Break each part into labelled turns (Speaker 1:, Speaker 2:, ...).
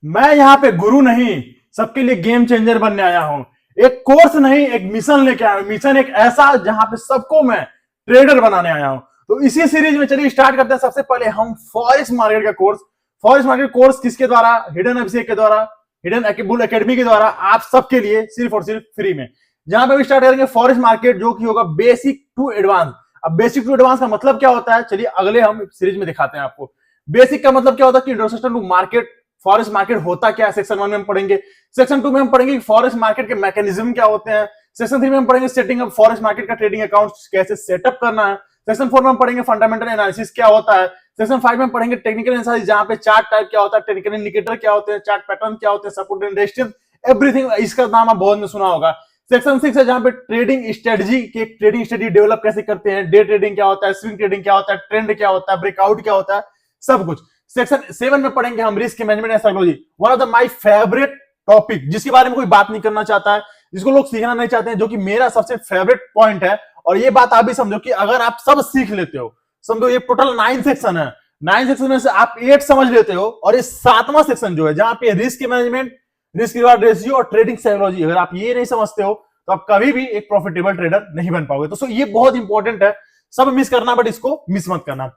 Speaker 1: मैं यहाँ पे गुरु नहीं, सबके लिए गेम चेंजर बनने आया हूँ। एक कोर्स नहीं, एक मिशन लेके आया हूँ। मिशन एक ऐसा जहां पे सबको मैं ट्रेडर बनाने आया हूँ। तो इसी सीरीज में चलिए स्टार्ट करते हैं। सबसे पहले हम फॉरेक्स मार्केट का कोर्स, फॉरेक्स मार्केट कोर्स किसके द्वारा? हिडन अभिषेक के द्वारा, हिडन बुल एकेडमी के द्वारा, आप सबके लिए सिर्फ और सिर्फ फ्री में। जहां पे भी स्टार्ट करेंगे फॉरेक्स मार्केट, जो कि होगा बेसिक टू एडवांस। अब बेसिक टू एडवांस का मतलब क्या होता है, चलिए अगले हम सीरीज में दिखाते हैं आपको। बेसिक का मतलब क्या होता है कि introduction to market, forex market होता क्या है, सेक्शन 1 में हम पढ़ेंगे। सेक्शन 2 में हम पढ़ेंगे फॉरेक्स मार्केट के मैकेनिज्म क्या होते हैं। सेक्शन 3 में हम पढ़ेंगे सेटिंग अप फॉरेक्स मार्केट का ट्रेडिंग अकाउंट कैसे सेटअप करना है। सेक्शन 4 में हम पढ़ेंगे फंडामेंटल एनालिसिस क्या होता है। सेक्शन 5 में पढ़ेंगे टेक्निकल एनालिसिस, जहां पे चार्ट टाइप क्या होता है, टेक्निकल इंडिकेटर क्या होते हैं, चार्ट पैटर्न क्या होते हैं, सपोर्ट एंड रेजिस्टेंस, एवरीथिंग। इसका नाम आप बहुत में सुना होगा। सेक्शन 6 है जहां पे ट्रेडिंग स्ट्रेटजी के, ट्रेडिंग स्ट्रेटजी डेवलप कैसे करते हैं, डे ट्रेडिंग क्या होता है, स्विंग ट्रेडिंग क्या होता है, ट्रेंड क्या होता है, ब्रेकआउट क्या होता है, सब कुछ। सेक्शन 7 में पढ़ेंगे हम risk management and psychology, one of the my favourite topic, जिसके बारे में कोई बात नहीं करना चाहता है, जिसको लोग सीखना नहीं चाहते हैं, जो कि मेरा सबसे फेवरेट पॉइंट है। और ये बात आप भी समझो कि अगर आप सब सीख लेते हो, समझो ये टोटल 9 सेक्शन है, 9 सेक्शन में से आप 8 समझ लेते हो, और ये 7वां सेक्शन जो है जहां पे risk management, risk reward ratio और ट्रेडिंग साइकोलॉजी, अगर आप ये नहीं समझते हो तो आप कभी भी एक प्रॉफिटेबल ट्रेडर नहीं बन पाओगे। तो ये बहुत इंपॉर्टेंट है, सब मिस करना बट इसको मिस मत करना।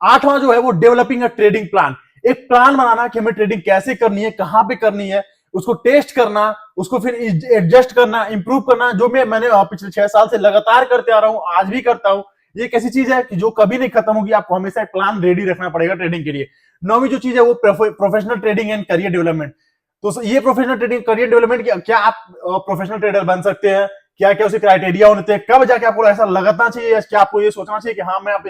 Speaker 1: 8वां जो है वो डेवलपिंग अ ट्रेडिंग प्लान, एक प्लान बनाना कि हमें ट्रेडिंग कैसे करनी है, कहां पे करनी है, उसको टेस्ट करना, उसको फिर एडजस्ट करना, इंप्रूव करना, जो मैंने पिछले 6 साल से लगातार करते आ रहा हूं, आज भी करता हूं। ये एक ऐसी चीज है कि जो कभी नहीं खत्म होगी, आपको हमेशा एक प्लान रेडी रखना पड़ेगा ट्रेडिंग के लिए। 9वीं जो चीज है वो professional trading and career development. तो ये प्रोफेशनल ट्रेडिंग, करियर डेवलपमेंट, क्या आप प्रोफेशनल ट्रेडर बन सकते हैं, क्या क्या उसे क्राइटेरिया होते हैं, कब जाके आपको ऐसा लगना चाहिए, क्या आपको ये सोचना चाहिए कि हाँ मैं आप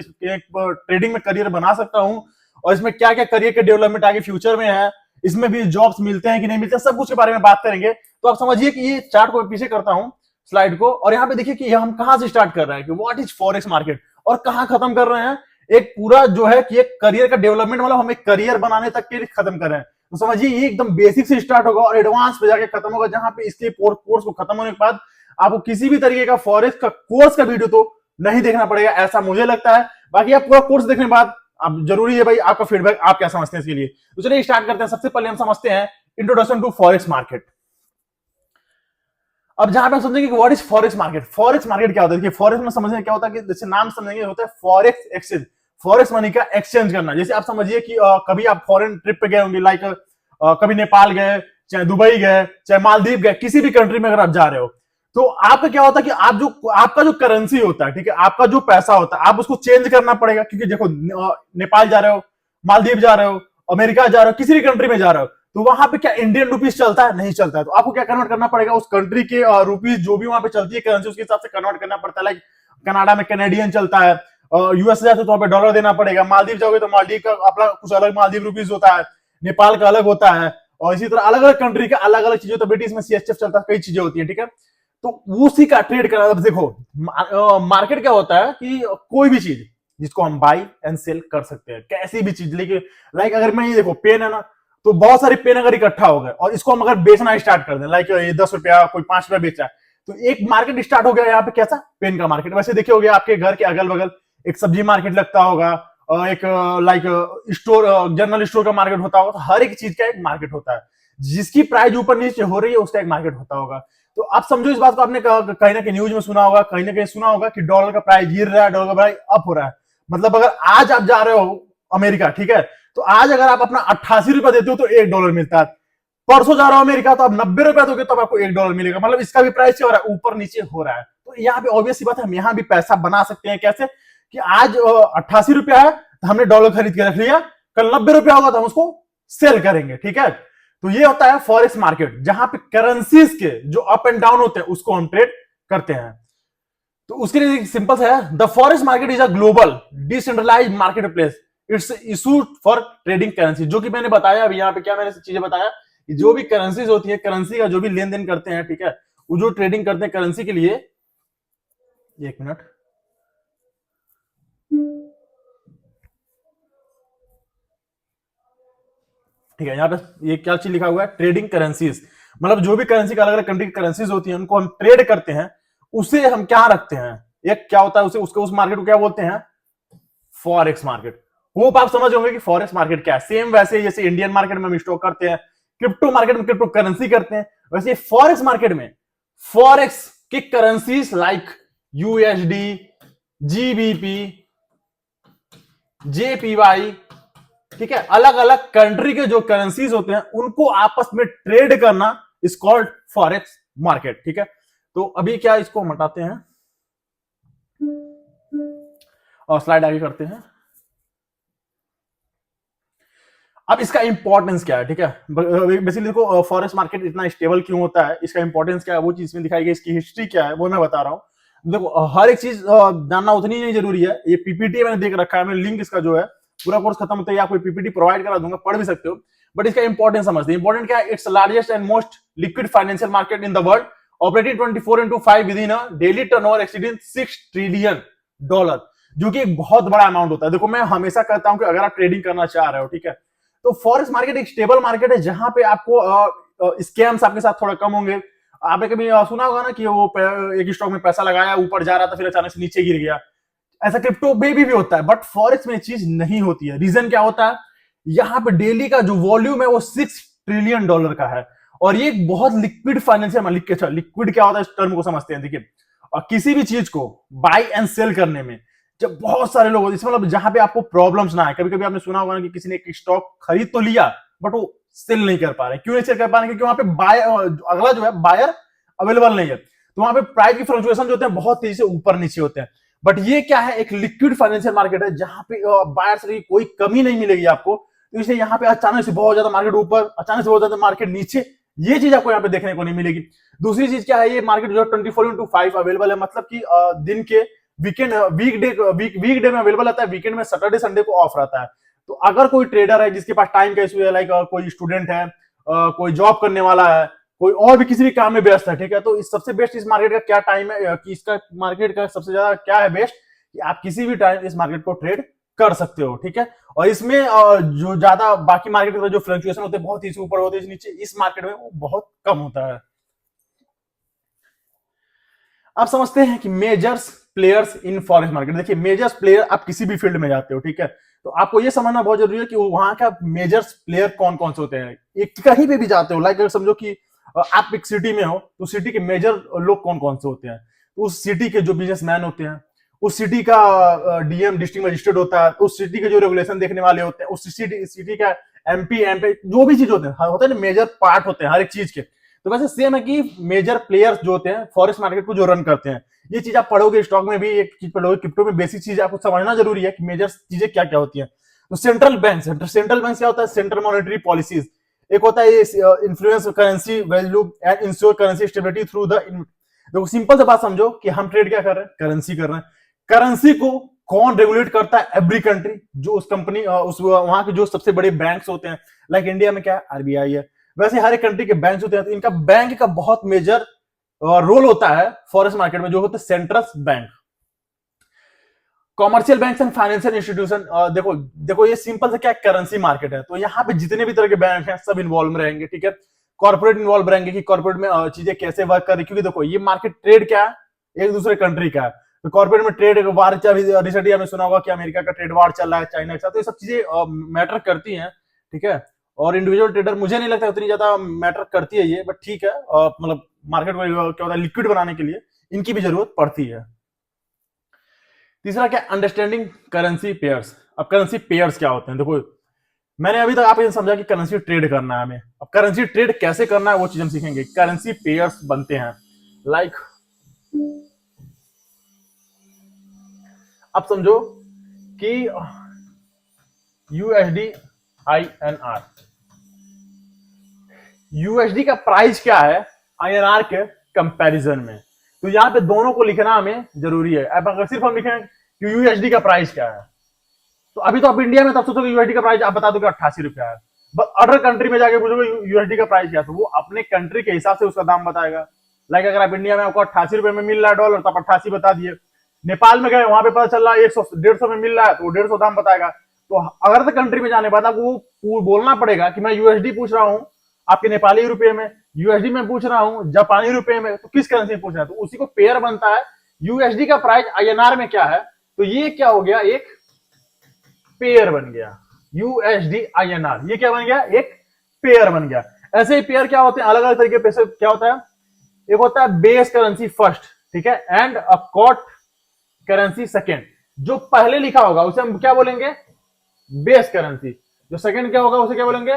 Speaker 1: ट्रेडिंग में करियर बना सकता हूं, और इसमें क्या क्या करियर के डेवलपमेंट आगे फ्यूचर में है, इसमें भी जॉब्स मिलते हैं कि नहीं मिलते, सब कुछ के बारे में बात करेंगे। तो आप समझिए कि ये चार्ट को पीछे करता हूं स्लाइड को, और यहाँ पे देखिए कि हम कहां से स्टार्ट कर रहे हैं कि व्हाट इज फॉरेक्स मार्केट, और कहां खत्म कर रहे हैं। एक पूरा जो है कि एक करियर का डेवलपमेंट, मतलब हम एक करियर बनाने तक के लिए खत्म कर रहे हैं। तो समझिए ये एकदम बेसिक से स्टार्ट होगा और एडवांस पे जाके खत्म होगा, जहां पे इसके कोर्स को खत्म होने के बाद आपको किसी भी तरीके का फॉरेक्स का कोर्स का वीडियो तो नहीं देखना पड़ेगा, ऐसा मुझे लगता है। बाकी आप पूरा कोर्स देखने के बाद अब जरूरी है भाई आपका फीडबैक, आप क्या समझते हैं इसके लिए। तो चलिए स्टार्ट करते हैं। सबसे पहले हम समझते हैं इंट्रोडक्शन टू फॉरेक्स मार्केट। अब जहां पे हम समझेंगे कि what is forex market, forex market क्या होता है। देखिए फॉरेक्स में समझने क्या होता है कि जैसे नाम समझेंगे होता है फॉरेक्स एक्सचेंज, फॉरेक्स मनी का एक्सचेंज करना। जैसे आप समझिए कि कभी आप फॉरेन ट्रिप पे गए होंगे, लाइक कभी नेपाल गए, चाहे दुबई गए, चाहे मालदीव गए, किसी भी कंट्री में अगर आप जा रहे हो, तो आपका क्या होता है कि आपका जो करेंसी होता है, ठीक है, आपका जो पैसा होता है, आप उसको चेंज करना पड़ेगा। क्योंकि देखो नेपाल जा रहे हो, मालदीव जा रहे हो, अमेरिका जा रहे हो, किसी भी कंट्री में जा रहे हो, तो वहां पे क्या इंडियन रुपीज चलता है? नहीं चलता है। तो आपको क्या कन्वर्ट करना पड़ेगा, उस कंट्री के रुपीज जो भी वहां पे चलती है करेंसी, उसके हिसाब से कन्वर्ट करना पड़ता है। लाइक कनाडा में कैनेडियन चलता है, यूएस जाते तो वहां पे डॉलर देना पड़ेगा, मालदीव जाओगे तो मालदीव का अपना कुछ अलग मालदीव रुपीज होता है, नेपाल का अलग होता है, और इसी तरह अलग अलग कंट्री का अलग अलग चीजें होता है। ब्रिटिश में सीएचएफ चलता है, कई चीजें होती है, ठीक है। तो उसी का ट्रेड करना। देखो मार्केट क्या होता है कि कोई भी चीज जिसको हम बाई एंड सेल कर सकते हैं, कैसी भी चीज। लेकिन लाइक अगर मैं ये देखो पेन है ना, तो बहुत सारे पेन अगर इकट्ठा हो गए और इसको हम अगर बेचना स्टार्ट कर दें, लाइक ये 10 रुपया, कोई 5 रुपया बेचा है, तो एक मार्केट स्टार्ट हो गया यहाँ पे, कैसा? पेन का मार्केट। वैसे देखे होगे आपके घर के अगल बगल एक सब्जी मार्केट लगता होगा, एक लाइक स्टोर, जनरल स्टोर का मार्केट होता होगा। तो हर एक चीज का एक मार्केट होता है, जिसकी प्राइस ऊपर नीचे हो रही है उसका एक मार्केट होता होगा। तो आप समझो इस बात को, आपने कहीं ना कहीं न्यूज में सुना होगा, कहीं ना कहीं सुना होगा कि डॉलर का प्राइस गिर रहा है, डॉलर का प्राइस अप हो रहा है। मतलब अगर आज आप जा रहे हो अमेरिका, ठीक है, तो आज अगर आप अपना 88 रुपया देते हो तो $1 मिलता है। परसों जा रहा हो अमेरिका तो आप 90 रुपया दोगे तब आपको $1 मिलेगा। मतलब इसका भी प्राइस क्या हो रहा है, ऊपर नीचे हो रहा है। तो यहाँ पे ऑब्वियस सी बात है, हम यहाँ भी पैसा बना सकते हैं। कैसे? कि आज 88 रुपया है तो हमने डॉलर खरीद के रख लिया, कल 90 रुपया होगा तो हम उसको सेल करेंगे, ठीक है। तो ये होता है फॉरेक्स मार्केट, जहां पे करेंसीज के जो अप एंड डाउन होते हैं उसको हम ट्रेड करते हैं। तो उसके लिए सिंपल है, the forex market is a global decentralised market place, it's issue for trading currency. जो कि मैंने बताया अभी यहाँ पे, क्या मैंने चीजें बताया, जो भी करेंसीज होती है, करेंसी का जो भी लेन देन करते हैं, ठीक है, वो जो ट्रेडिंग करते हैं करेंसी के लिए। एक मिनट, ठीक है, यहाँ पे ये क्या चीज लिखा हुआ है, ट्रेडिंग करेंसीज। मतलब जो भी करेंसी का अलग अलग कंट्री की करेंसीज होती है उनको हम ट्रेड करते हैं, उसे हम क्या रखते हैं, एक क्या होता है उसे, उसके उस मार्केट को क्या बोलते हैं, फॉरेक्स मार्केट। होप आप समझ होंगे कि फॉरेक्स मार्केट क्या है। सेम वैसे जैसे इंडियन मार्केट में हम स्टॉक करते हैं, क्रिप्टो मार्केट में क्रिप्टो करेंसी करते हैं, वैसे फॉरेक्स मार्केट में फॉरेक्स की currencies like USD, GBP, JPY, ठीक है, अलग अलग कंट्री के जो करेंसीज होते हैं उनको आपस में ट्रेड करना इज कॉल्ड फॉरेक्स मार्केट, ठीक है। तो अभी क्या इसको हम हटाते हैं और स्लाइड आगे करते हैं। अब इसका इंपॉर्टेंस क्या है, ठीक है, बेसिकली देखो फॉरेक्स मार्केट इतना स्टेबल क्यों होता है, इसका इंपॉर्टेंस क्या है, वो चीज में दिखाई गई, इसकी हिस्ट्री क्या है वो मैं बता रहा हूं। देखो हर एक चीज जानना उतनी नहीं जरूरी है, ये पीपीटी मैंने देख रखा है, मैं लिंक इसका जो है पूरा कोर्स खत्म होता है आपको पीपीटी प्रोवाइड करा दूंगा, पढ़ भी सकते हो, बट इसका इंपॉर्टेंस समझते हैं। इंपॉर्टेंट क्या है, its largest and most liquid financial market in the world, operating 24/5 within a daily turnover exceeding $6 trillion, जो कि एक बहुत बड़ा अमाउंट होता है। देखो मैं हमेशा कहता हूं कि अगर आप ट्रेडिंग करना चाह रहे हो, ठीक है, तो फॉरेक्स मार्केट एक स्टेबल मार्केट है जहां पे आपको स्कैम्स आपके साथ थोड़ा कम होंगे। आपने कभी सुना होगा ना कि वो एक स्टॉक में पैसा लगाया, ऊपर जा रहा था, फिर अचानक से नीचे गिर गया, ऐसा क्रिप्टो में भी होता है, बट फॉरेक्स में चीज नहीं होती है। रीजन क्या होता है, यहाँ पे डेली का जो वॉल्यूम है वो $6 ट्रिलियन का है, और ये एक बहुत लिक्विड फाइनेंशियल, लिक्विड क्या होता है इस टर्म को समझते हैं। देखिए किसी भी चीज को बाय एंड सेल करने में जब बहुत सारे लोग होते हैं, मतलब जहां पे आपको प्रॉब्लम्स ना आए, कभी कभी आपने सुना होगा ना कि किसी ने एक स्टॉक खरीद तो लिया बट वो सेल नहीं कर पा रहे, क्यों नहीं सेल कर पा रहे, क्योंकि वहां पे अगला जो है बायर अवेलेबल नहीं है, तो वहां पे प्राइस की फ्लक्चुएशन जो होते हैं बहुत तेजी से ऊपर नीचे होते हैं। बट ये क्या है, एक लिक्विड फाइनेंशियल मार्केट है जहां पे बायर्स की कोई कमी नहीं मिलेगी आपको, तो इसलिए यहाँ पे अचानक से बहुत ज्यादा मार्केट ऊपर, अचानक से बहुत ज्यादा मार्केट नीचे, ये चीज आपको यहाँ पे देखने को नहीं मिलेगी। दूसरी चीज क्या है, ये मार्केट जो 24/5 अवेलेबल है, मतलब कि दिन के वीकेंड वीकडे में अवेलेबल रहता है, वीकेंड में सैटरडे संडे को ऑफ रहता है। तो अगर कोई ट्रेडर है जिसके पास टाइम का इशू है, लाइक कोई स्टूडेंट है, कोई जॉब करने वाला है, कोई और भी किसी भी काम में व्यस्त है, ठीक है, तो इस सबसे बेस्ट इस मार्केट का क्या टाइम है कि इसका मार्केट का सबसे ज्यादा क्या है बेस्ट, कि आप किसी भी टाइम इस मार्केट को ट्रेड कर सकते हो, ठीक है। और इसमें जो ज्यादा बाकी मार्केट में जो फ्लक्चुएशन होते हैं बहुत ही ऊपर होते हैं नीचे, इस मार्केट में वो बहुत कम होता है। आप समझते हैं कि measures players in forex market, देखिए मेजर्स प्लेयर आप किसी भी फील्ड में जाते हो, ठीक है, तो आपको ये समझना बहुत जरूरी है कि वहां का मेजर्स प्लेयर कौन कौन से होते हैं। एक कहीं पे भी जाते हो, लाइक अगर समझो कि आप एक सिटी में हो, तो सिटी के मेजर लोग कौन कौन से होते हैं, तो उस सिटी के जो बिजनेसमैन होते हैं, उस सिटी का डीएम डिस्ट्रिक्ट मजिस्ट्रेट होता है, उस सिटी के जो रेगुलेशन देखने वाले होते हैं, उस सिटी का एमपी जो भी चीज होते हैं ना, मेजर पार्ट होते हैं हर एक चीज के। तो वैसे सेम है कि मेजर प्लेयर्स जो होते हैं फॉरेक्स मार्केट को जो रन करते हैं, ये चीज आप पढ़ोगे, स्टॉक में भी एक चीज पढ़ोगे, क्रिप्टो में बेसिक चीज आपको समझना जरूरी है कि मेजर चीजें क्या क्या होती है। तो सेंट्रल बैंक क्या होता है, सेंट्रल मॉनेटरी पॉलिसीज, एक होता है influence currency value and ensure currency stability through the, देखो सिंपल से बात समझो कि हम ट्रेड क्या कर रहे हैं, करेंसी कर रहे हैं। करेंसी को कौन रेगुलेट करता है, एवरी कंट्री, जो उस कंपनी उस वहां के जो सबसे बड़े बैंक्स होते हैं, लाइक इंडिया में क्या है, आरबीआई है, वैसे हर एक कंट्री के बैंक होते हैं, तो इनका बैंक का बहुत मेजर रोल होता है फॉरेक्स मार्केट में, जो होते हैं central bank. Commercial bank and financial institution, देखो देखो ये सिंपल से क्या करेंसी मार्केट है, तो यहाँ पे जितने भी तरह के बैंक हैं सब इन्वॉल्व रहेंगे, ठीक है। कॉर्पोरेट इन्वॉल्व रहेंगे कि कॉर्पोरेट में चीजें कैसे वर्क कर रही, क्योंकि देखो ये मार्केट ट्रेड क्या है, एक दूसरे कंट्री का है, तो कॉर्पोरेट में ट्रेड वार, रिसेंटली हमने सुना होगा कि अमेरिका का ट्रेड वार चल रहा है चाइना के साथ, तो ये सब चीजें मैटर करती हैं, ठीक है। और इंडिविजुअल ट्रेडर मुझे नहीं लगता उतनी ज्यादा मैटर करती है ये, बट ठीक है, मतलब मार्केट में क्या होता है, लिक्विड बनाने के लिए इनकी भी जरूरत पड़ती है। तीसरा क्या, अंडरस्टैंडिंग करेंसी पेयर्स। अब करेंसी पेयर्स क्या होते हैं, देखो मैंने अभी तक आपको समझा कि करेंसी ट्रेड करना है हमें, अब करेंसी ट्रेड कैसे करना है वो चीज हम सीखेंगे। करेंसी पेयर्स बनते हैं लाइक, अब समझो कि यूएसडी आईएनआर, यूएसडी का प्राइस क्या है आईएनआर के कंपैरिजन में, तो यहां पे दोनों को लिखना हमें जरूरी है। अब अगर सिर्फ हम लिखें कि यूएसडी का प्राइस क्या है, तो अभी तो आप इंडिया में तब सोचोगे यूएसडी का प्राइस आप बता दो कि 88 रुपया है, बट अदर कंट्री में जाके पूछोगे यूएसडी का प्राइस क्या है, तो वो अपने कंट्री के हिसाब से उसका दाम बताएगा। लाइक अगर आप इंडिया में आपको 88 रुपए में मिल रहा है डॉलर, तो आप 88 बता दिए। नेपाल में गए, वहां पे पता चल रहा है 100-150 में मिल रहा है, तो 150 दाम बताएगा। तो अगर कंट्री में जाने के बाद आपको वो बोलना पड़ेगा कि मैं यूएसडी पूछ रहा हूँ आपके नेपाली रुपए में, यूएसडी में पूछ रहा हूँ जापानी रुपए में, तो किस करेंसी में पूछ रहा है, तो उसी को पेयर बनता है। यूएसडी का प्राइस आईएनआर में क्या है, तो ये क्या हो गया, एक पेयर बन गया यूएसडी आईएनआर, ये क्या बन गया, एक पेयर बन गया। ऐसे ही पेयर क्या होते हैं अलग अलग तरीके पैसे क्या होता है, एक होता है बेस करेंसी फर्स्ट, ठीक है, and a quote currency second. जो पहले लिखा होगा उसे हम क्या बोलेंगे, बेस करेंसी। जो सेकेंड क्या होगा उसे क्या बोलेंगे,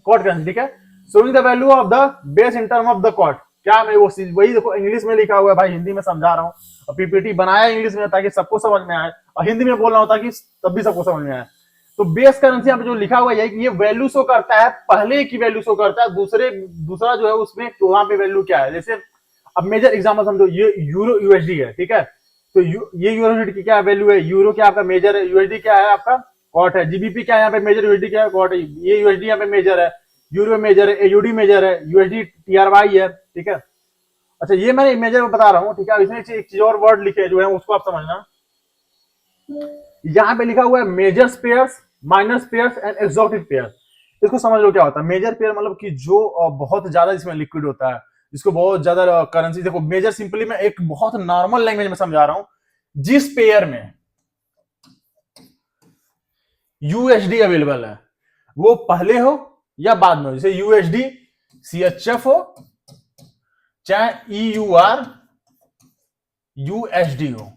Speaker 1: कॉट करेंसी, ठीक है। Showing the value of the base in term of the quote. क्या मैं वो वही देखो इंग्लिश में लिखा हुआ है भाई, हिंदी में समझा रहा हूँ, और पीपीटी बनाया इंग्लिश में ताकि सबको समझ में आए, और हिंदी में बोल रहा हूँ ताकि तब भी सबको समझ में आए। तो बेस करेंसी यहाँ पे जो लिखा हुआ है ये वैल्यू शो करता है, पहले की वैल्यू शो करता है, दूसरा जो है उसमें तो वहां पे वैल्यू क्या है। जैसे अब मेजर एग्जांपल समझो, ये यूरो यूएसडी है, ठीक है, तो ये यूरोडी की क्या वैल्यू है, यूरो क्या आपका मेजर है, यूएसडी क्या है आपका कॉट है, जीबीपी क्या है यहाँ पे मेजर, यूएसडी क्या है कॉट है, ये यूएसडी यहाँ पे मेजर है, यूरो मेजर है, एयूडी मेजर है, यूएसडी टीआरवाई है, ठीक है। अच्छा ये मैंने मेजर बता रहा हूँ, ठीक है। इसमें एक चीज और वर्ड लिखे जो है उसको आप समझना, यहाँ पे लिखा हुआ है major pairs, minus pairs and exotic pairs. इसको समझ लो क्या होता है। मेजर पेयर मतलब कि जो बहुत ज्यादा इसमें लिक्विड होता है, जिसको बहुत ज्यादा करेंसी, देखो मेजर सिंपली मैं एक बहुत नॉर्मल लैंग्वेज में समझा रहा हूं, जिस पेयर में यूएसडी अवेलेबल है वो पहले हो या बाद में हो, जैसे यूएसडी सीएचएफ हो चाहे ईयूआर यूएसडी हो,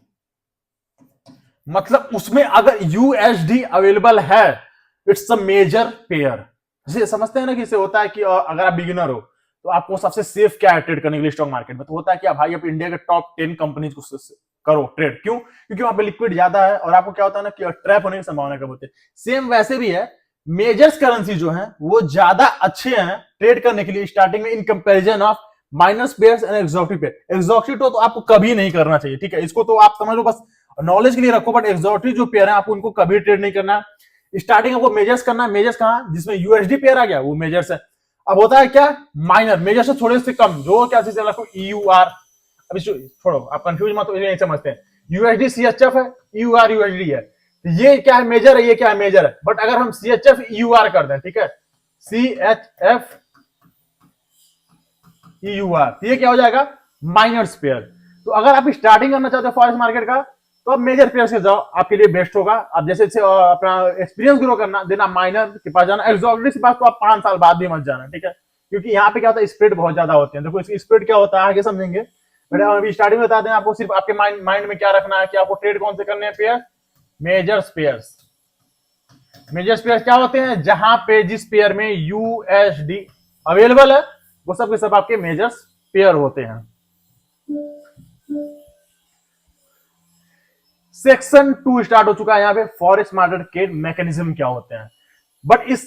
Speaker 1: मतलब उसमें अगर यूएसडी अवेलेबल है इट्स अ मेजर पेयर। जैसे समझते हैं ना कि इससे होता है कि अगर आप बिगिनर हो तो आपको सबसे सेफ क्या है ट्रेड करने के लिए स्टॉक मार्केट में, तो होता है कि भाई आप इंडिया के टॉप 10 कंपनीज को करो ट्रेड। क्यों? क्योंकि वहां पे लिक्विड ज्यादा है और आपको क्या होता है ना कि ट्रैप होने की संभावना कम होती है। सेम वैसे भी है, मेजर्स करेंसी जो है वो ज्यादा अच्छे हैं ट्रेड करने के लिए स्टार्टिंग में in comparison of minus pairs and exotic pair. Exotic तो आपको कभी नहीं करना चाहिए, ठीक है, इसको तो आप समझ लो बस नॉलेज के लिए रखो, बट एक्सोटिक जो पेयर है आपको उनको कभी ट्रेड नहीं करना। स्टार्टिंग आपको मेजर्स करना है, मेजर्स कहां जिसमें यूएसडी पेयर आ गया वो मेजर्स है। अब होता है क्या माइनर, मेजर से थोड़े से कम, जो क्या चीज है ईयूआर, अब इसको छोड़ो आप कंफ्यूज मत हो, नहीं समझते हैं। यूएसडी सीएचएफ है, ईयूआर यूएसडी है, ये क्या है मेजर है, ये क्या है मेजर है। बट अगर हम सीएचएफ ईयूआर कर दें, ठीक है, सीएचएफ ईयूआर, ये क्या हो जाएगा माइनर्स पेयर। तो अगर आप स्टार्टिंग करना चाहते हो फॉरेक्स मार्केट का तो आप मेजर पेयर से जाओ, आपके लिए बेस्ट होगा। आप जैसे अपना एक्सपीरियंस ग्रो करना देना माइनर के पास जाना, एक्सोटिक के पास तो आप 5 साल बाद भी मत जाना, ठीक है, क्योंकि यहाँ पे क्या होता है स्प्रेड बहुत ज्यादा होते हैं। देखो इसकी स्प्रेड क्या होता है आगे समझेंगे, बट अभी स्टार्टिंग में बताते हैं आपको सिर्फ आपके माइंड में क्या रखना है कि आपको ट्रेड कौन से करने हैं, pair measures pairs. Measures pairs क्या होते हैं, जहां पे जिस पेयर में यूएसडी अवेलेबल है वो सब के सब आपके मेजर्स पेयर होते हैं। सेक्शन 2 स्टार्ट हो चुका है यहाँ पे, फॉरेक्स मार्केट के मैकेनिज्म क्या होते हैं। बट इस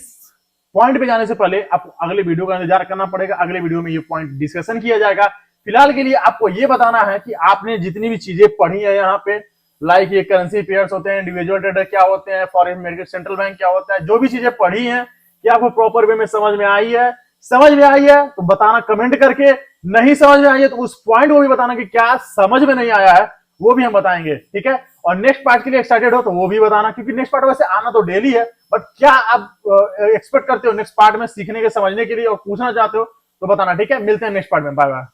Speaker 1: पॉइंट पे जाने से पहले आपको अगले वीडियो का इंतजार करना पड़ेगा, अगले वीडियो में ये पॉइंट डिस्कशन किया जाएगा। फिलहाल के लिए आपको ये बताना है कि आपने जितनी भी चीजें पढ़ी है यहाँ पे, लाइक ये करेंसी पेयर्स होते हैं, इंडिविजुअल ट्रेडर क्या होते हैं, फॉरेन मार्केट सेंट्रल बैंक क्या होता है, जो भी चीजें पढ़ी हैं क्या आपको प्रॉपर वे में समझ में आई है। समझ में आई है तो बताना कमेंट करके, नहीं समझ में आई है तो उस पॉइंट को भी बताना कि क्या समझ में नहीं आया है, वो भी हम बताएंगे, ठीक है। और नेक्स्ट पार्ट के लिए एक्साइटेड हो तो वो भी बताना, क्योंकि नेक्स्ट पार्ट वैसे आना तो डेली है, बट क्या आप एक्सपेक्ट करते हो नेक्स्ट पार्ट में सीखने के समझने के लिए और पूछना चाहते हो तो बताना, ठीक है। मिलते हैं नेक्स्ट पार्ट में, बाय बाय।